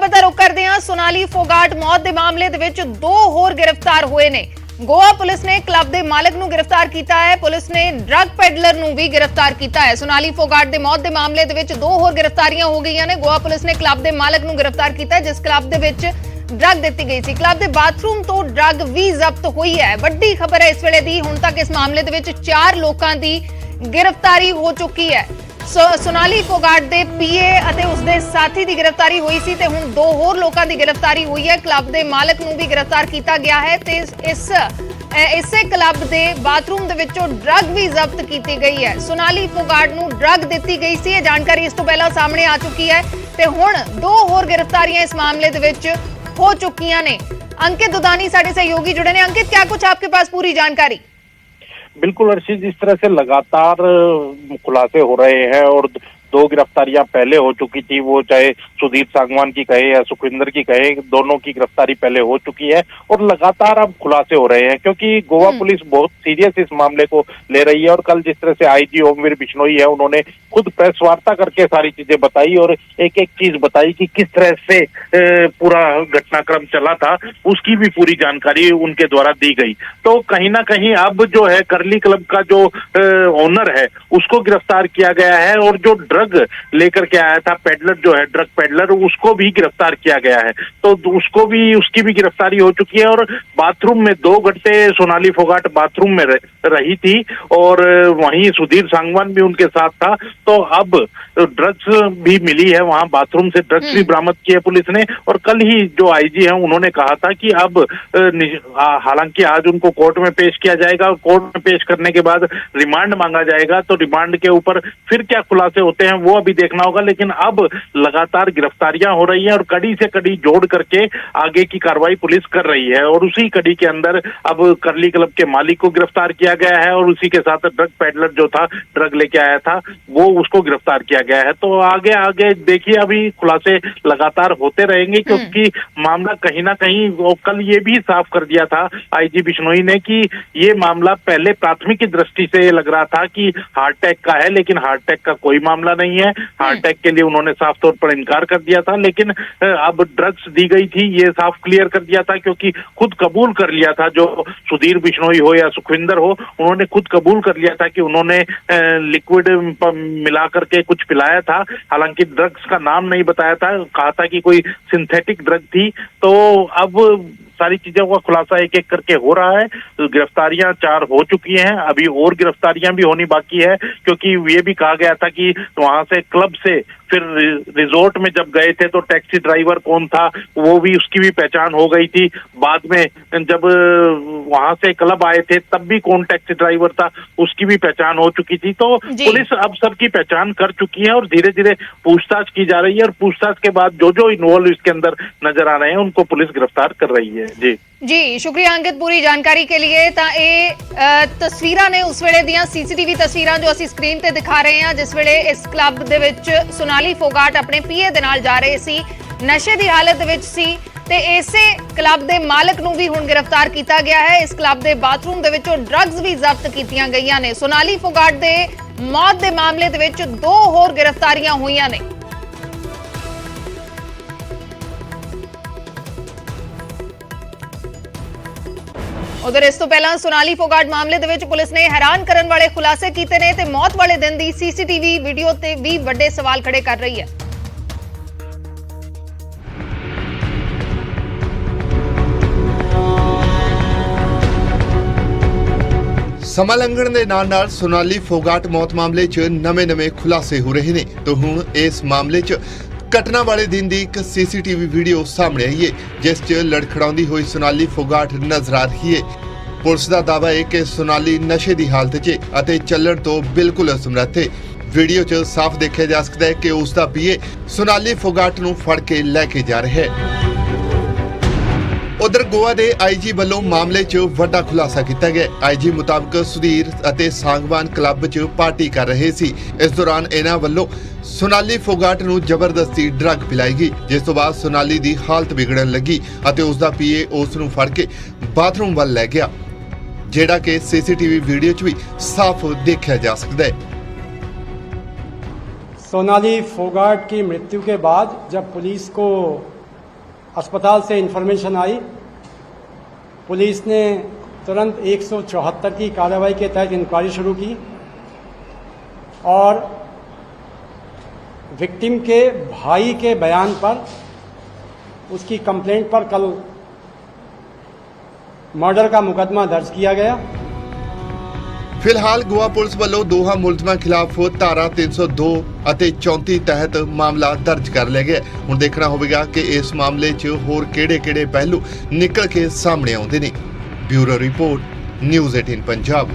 खबर का रुख करते हैं। सोनाली फोगाट मौत के मामले दे विच 2 होर गिरफ्तार हुए ने। गोवा पुलिस ने क्लब के मालिक नूं गिरफ्तार किया है। पुलिस ने ड्रग पेडलर नूं भी गिरफ्तार किया है। सोनाली फोगाट के मौत के मामले दे विच 2 होर गिरफ्तारियां हो गई ने। गोवा पुलिस ने क्लब के मालिक नूं गिरफ्तार किया, जिस क्लब दे विच ड्रग दी गई थी। क्लब के बाथरूम तो ड्रग भी जब्त हुई है। वड्डी खबर है इस वेले दी। हुण तक इस मामले दे विच 4 लोकां दी गिरफ्तारी हो चुकी है। सोनाली फोगाट के पीए अते उसके साथी की गिरफ्तारी हुई सी ते हुण 2 होर लोकां दी गिरफ्तारी हुई है। क्लब के मालिक नूं भी गिरफ्तार किया गया है ते इसे क्लब के बाथरूम दे विचों ड्रग भी जब्त की गई है। सोनाली फोगाट नूं ड्रग दी गई सी, जानकारी इस तो पहला सामने आ चुकी है ते हुण 2 होर गिरफ्तारियां इस मामले दे विच हो चुकियां ने। अंकित दुदानी साडे सहयोगी जुड़े ने। अंकित, क्या कुछ आपके पास पूरी जानकारी? बिल्कुल अर्शी, जिस तरह से लगातार खुलासे हो रहे हैं और 2 गिरफ्तारियां पहले हो चुकी थी, वो चाहे सुधीर सांगवान की कहे या सुखविंदर की कहे, दोनों की गिरफ्तारी पहले हो चुकी है और लगातार अब खुलासे हो रहे हैं क्योंकि गोवा पुलिस बहुत सीरियस इस मामले को ले रही है। और कल जिस तरह से आईजी ओमवीर बिश्नोई है, उन्होंने खुद प्रेस वार्ता करके सारी चीजें बताई और एक एक चीज बताई कि किस तरह से पूरा घटनाक्रम चला था, उसकी भी पूरी जानकारी उनके द्वारा दी गई। तो कहीं ना कहीं अब जो है करली क्लब का जो ओनर है उसको गिरफ्तार किया गया है और जो ड्रग लेकर के आया था पेडलर, जो है ड्रग पेडलर, उसको भी गिरफ्तार किया गया है। तो उसकी भी गिरफ्तारी हो चुकी है। और बाथरूम में 2 घंटे सोनाली फोगाट बाथरूम में रही थी और वहीं सुधीर सांगवान भी उनके साथ था। तो अब ड्रग्स भी मिली है, वहां बाथरूम से ड्रग्स भी बरामद किए पुलिस ने। और कल ही जो आईजी है उन्होंने कहा था कि अब हालांकि आज उनको कोर्ट में पेश किया जाएगा, कोर्ट में पेश करने के बाद रिमांड मांगा जाएगा। तो रिमांड के ऊपर फिर क्या खुलासे होते हैं वो अभी देखना होगा, लेकिन अब लगातार गिरफ्तारियां हो रही हैं और कड़ी से कड़ी जोड़ करके आगे की कार्रवाई पुलिस कर रही है। और उसी कड़ी के अंदर अब करली क्लब के मालिक को गिरफ्तार किया गया है और उसी के साथ ड्रग पेडलर जो था, ड्रग लेके आया था, वो उसको गिरफ्तार किया गया है। तो आगे आगे देखिए, अभी खुलासे लगातार होते रहेंगे क्योंकि मामला कहीं ना कहीं, कल ये भी साफ कर दिया था आईजी बिश्नोई ने कि ये मामला पहले प्राथमिक की दृष्टि से लग रहा था कि हार्ट अटैक का है, लेकिन हार्ट अटैक का कोई मामला नहीं है। हार्ट अटैक के लिए उन्होंने साफ तौर पर इनकार कर दिया था, लेकिन अब ड्रग्स दी गई थी ये साफ क्लियर कर दिया था क्योंकि खुद कबूल कर लिया था, जो सुधीर बिश्नोई हो या सुखविंदर हो, उन्होंने खुद कबूल कर लिया था कि उन्होंने लिक्विड मिला करके कुछ पिलाया था। हालांकि ड्रग्स का नाम नहीं बताया था, कहा था कि कोई सिंथेटिक ड्रग थी। तो अब सारी चीजों का खुलासा एक एक करके हो रहा है। गिरफ्तारियां 4 हो चुकी हैं, अभी और गिरफ्तारियां भी होनी बाकी है क्योंकि ये भी कहा गया था कि वहां से क्लब से फिर रिजोर्ट में जब गए थे तो टैक्सी ड्राइवर कौन था वो भी, उसकी भी पहचान हो गई थी। बाद में जब वहां से क्लब आए थे तब भी कौन टैक्सी ड्राइवर था उसकी भी पहचान हो चुकी थी। तो पुलिस अब सबकी पहचान कर चुकी है और धीरे धीरे पूछताछ की जा रही है और पूछताछ के बाद जो जो इन्वॉल्व इसके अंदर नजर आ रहे हैं उनको पुलिस गिरफ्तार कर रही है। जी शुक्रिया अंकित पूरी जानकारी के लिए। तस्वीरां ने उस वेले दियां सीसीटीवी तस्वीरां जो असीं स्क्रीन ते दिखा रहे हैं, जिस वेले इस क्लब दे विच सोनाली फोगाट अपने पीए दे नाल जा रहे सी, नशे की हालत विच सी ते इसे क्लब दे मालिक नूं भी हुण गिरफ्तार किया गया है। इस क्लब दे बाथरूम दे विचों ड्रग्स भी जब्त कीतियां गईयां ने। सोनाली फोगाट दे मौत दे मामले दे विच 2 होर गिरफ्तारियां होईयां ने। उधर इस तो पहला सोनाली फोगाट मामले दे विच पुलिस ने हैरान करन वाले खुलासे कीते ने ते मौत वाले दिन दी सीसीटीवी वीडियो ते भी बड़े सवाल खड़े कर रही है। ਸਮਾਂ ਲੰਘਣ ਦੇ ਨਾਲ सोनाली फोगाट मौत मामले 'ਚ ਨਵੇਂ खुलासे हो रहे ने। तो हुण इस मामले 'ਚ घटना वाले दिन की एक सीसीटीवी वीडियो सामने आई है जिस च लड़खड़ाउंदी हुई सोनाली फोगाट नजर आ रही है। पुलिस का दावा है कि सोनाली नशे की हालत 'ਚ ਅਤੇ ਚੱਲਣ ਤੋਂ बिल्कुल असमर्थ है। वीडियो 'ਚ साफ देखा जा सकता है कि उसका पीए सोनाली फोगाट नूं फड़ के लैके जा रहा है। उधर गोवा के आईजी वालों मामले 'ਚ ਵੱਡਾ खुलासा किया गया। आईजी मुताबिक सुधीर ਅਤੇ सांगवान क्लब 'ਚ पार्टी कर रहे सी। इस दौरान इन्हां वालों सोनाली फोगाट नूं जबरदस्ती ड्रग पिलाई गई, जिस तो बाद सोनाली की हालत बिगड़न लगी ਅਤੇ उसका पीए उस नूं फड़ के बाथरूम वाल लै गया, जेड़ा कि सीसीटीवी वीडियो 'ਚ भी साफ देखा जा सकता है। सोनाली फोगाट की मृत्यु के बाद जब पुलिस को अस्पताल से इन्फॉर्मेशन आई, पुलिस ने तुरंत 174 की कार्रवाई के तहत इंक्वायरी शुरू की और विक्टिम के भाई के बयान पर, उसकी कंप्लेंट पर कल मर्डर का मुकदमा दर्ज किया गया। ਫਿਲਹਾਲ ਗੋਆ ਪੁਲਿਸ ਵੱਲੋਂ ਦੋਹਾਂ ਮੁਲਜ਼ਮਾਂ ਖਿਲਾਫ ਧਾਰਾ 302 ਅਤੇ 34 ਤਹਿਤ ਮਾਮਲਾ ਦਰਜ ਕਰ ਲਿਆ ਗਿਆ। ਹੁਣ ਦੇਖਣਾ ਹੋਵੇਗਾ ਕਿ ਇਸ ਮਾਮਲੇ 'ਚ ਹੋਰ ਕਿਹੜੇ-ਕਿਹੜੇ ਪਹਿਲੂ ਨਿਕਲ ਕੇ ਸਾਹਮਣੇ ਆਉਂਦੇ ਨੇ। Bureau report, news 18 Punjab.